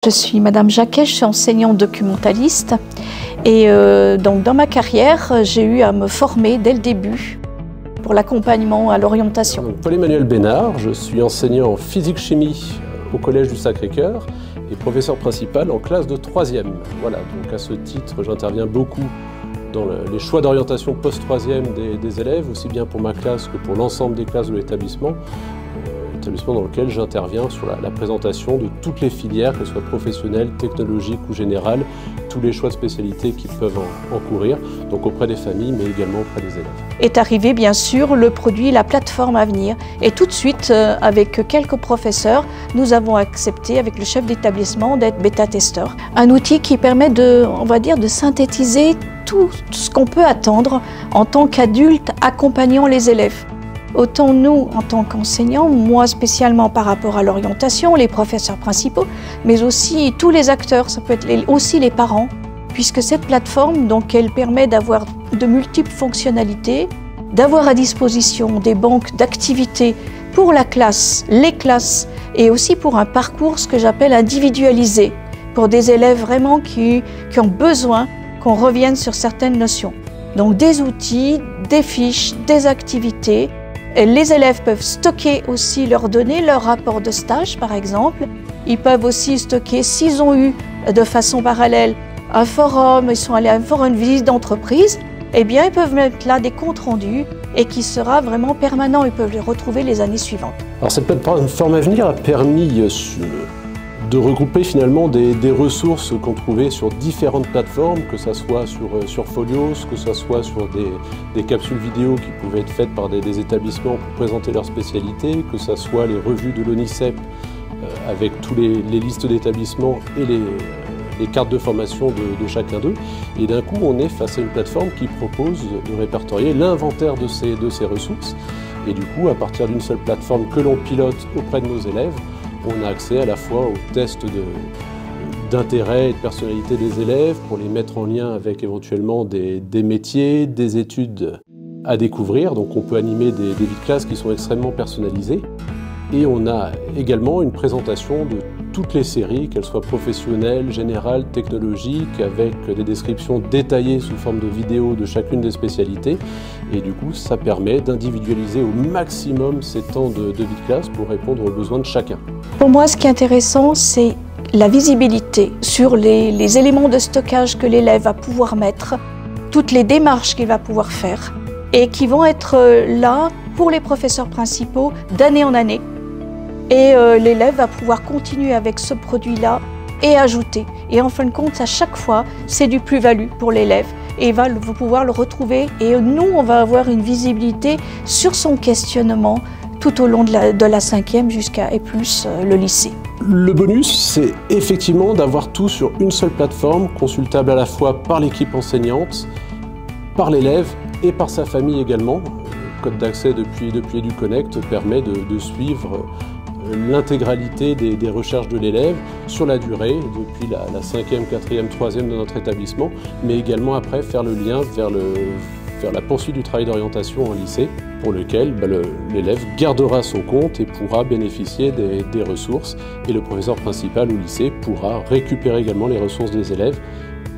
Je suis Madame Jacquet, je suis enseignante documentaliste et donc dans ma carrière, j'ai eu à me former dès le début pour l'accompagnement à l'orientation. Paul-Emmanuel Bénard, je suis enseignant en physique-chimie au Collège du Sacré-Cœur et professeur principal en classe de 3e. Voilà, donc à ce titre, j'interviens beaucoup dans les choix d'orientation post-3e des élèves, aussi bien pour ma classe que pour l'ensemble des classes de l'établissement dans lequel j'interviens sur la présentation de toutes les filières, qu'elles soient professionnelles, technologiques ou générales, tous les choix de spécialités qui peuvent en courir, donc auprès des familles, mais également auprès des élèves. Est arrivé bien sûr le produit, la plateforme Avenir, et tout de suite, avec quelques professeurs, nous avons accepté avec le chef d'établissement d'être bêta-testeur. Un outil qui permet de synthétiser tout ce qu'on peut attendre en tant qu'adulte accompagnant les élèves. Autant nous, en tant qu'enseignants, moi spécialement par rapport à l'orientation, les professeurs principaux, mais aussi tous les acteurs, ça peut être aussi les parents, puisque cette plateforme, donc, elle permet d'avoir de multiples fonctionnalités, d'avoir à disposition des banques d'activités pour la classe, les classes, et aussi pour un parcours, ce que j'appelle individualisé, pour des élèves vraiment qui ont besoin qu'on revienne sur certaines notions. Donc des outils, des fiches, des activités. Et les élèves peuvent stocker aussi leurs données, leur rapport de stage par exemple. Ils peuvent aussi stocker, s'ils ont eu de façon parallèle un forum, ils sont allés à un forum, une visite d'entreprise, eh bien ils peuvent mettre là des comptes rendus et qui sera vraiment permanent, ils peuvent les retrouver les années suivantes. Alors cette plateforme Avenir a permis de regrouper finalement des ressources qu'on trouvait sur différentes plateformes, que ce soit sur Folios, que ce soit sur des capsules vidéo qui pouvaient être faites par des établissements pour présenter leurs spécialités, que ce soit les revues de l'ONICEP avec tous les listes d'établissements et les cartes de formation de chacun d'eux. Et d'un coup, on est face à une plateforme qui propose de répertorier l'inventaire de ces ressources. Et du coup, à partir d'une seule plateforme que l'on pilote auprès de nos élèves, on a accès à la fois aux tests d'intérêt et de personnalité des élèves pour les mettre en lien avec éventuellement des métiers, des études à découvrir. Donc on peut animer des vies de classe qui sont extrêmement personnalisées. Et on a également une présentation de toutes les séries, qu'elles soient professionnelles, générales, technologiques, avec des descriptions détaillées sous forme de vidéos de chacune des spécialités. Et du coup, ça permet d'individualiser au maximum ces temps de vie de classe pour répondre aux besoins de chacun. Pour moi, ce qui est intéressant, c'est la visibilité sur les éléments de stockage que l'élève va pouvoir mettre, toutes les démarches qu'il va pouvoir faire et qui vont être là pour les professeurs principaux d'année en année. Et l'élève va pouvoir continuer avec ce produit-là et ajouter. Et en fin de compte, à chaque fois, c'est du plus-value pour l'élève et il va pouvoir le retrouver. Et nous, on va avoir une visibilité sur son questionnement tout au long de la 5e jusqu'à et plus le lycée. Le bonus, c'est effectivement d'avoir tout sur une seule plateforme, consultable à la fois par l'équipe enseignante, par l'élève et par sa famille également. Le code d'accès depuis EduConnect permet de suivre l'intégralité des recherches de l'élève sur la durée, depuis la 5e, 4e, 3e de notre établissement, mais également après faire le lien vers la poursuite du travail d'orientation en lycée, pour lequel l'élève gardera son compte et pourra bénéficier des ressources, et le professeur principal au lycée pourra récupérer également les ressources des élèves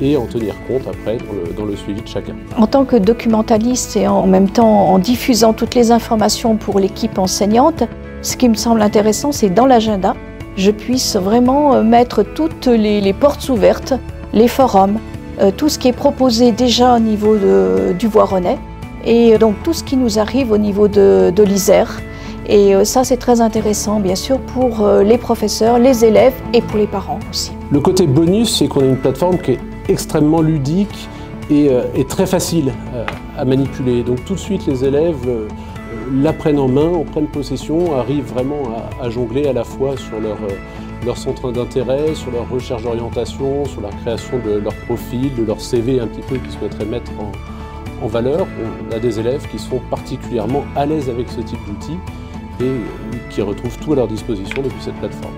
et en tenir compte après dans le suivi de chacun. En tant que documentaliste et en même temps en diffusant toutes les informations pour l'équipe enseignante, ce qui me semble intéressant, c'est dans l'agenda, je puisse vraiment mettre toutes les portes ouvertes, les forums, tout ce qui est proposé déjà au niveau du Voironnais et donc tout ce qui nous arrive au niveau de l'Isère. Et ça, c'est très intéressant, bien sûr, pour les professeurs, les élèves et pour les parents aussi. Le côté bonus, c'est qu'on a une plateforme qui est extrêmement ludique et très facile à manipuler. Donc tout de suite, les élèves la prennent en main, en prennent possession, arrivent vraiment à jongler à la fois sur leur centre d'intérêt, sur leur recherche d'orientation, sur la création de leur profil, de leur CV un petit peu qu'ils souhaiteraient mettre en valeur. On a des élèves qui sont particulièrement à l'aise avec ce type d'outils et qui retrouvent tout à leur disposition depuis cette plateforme.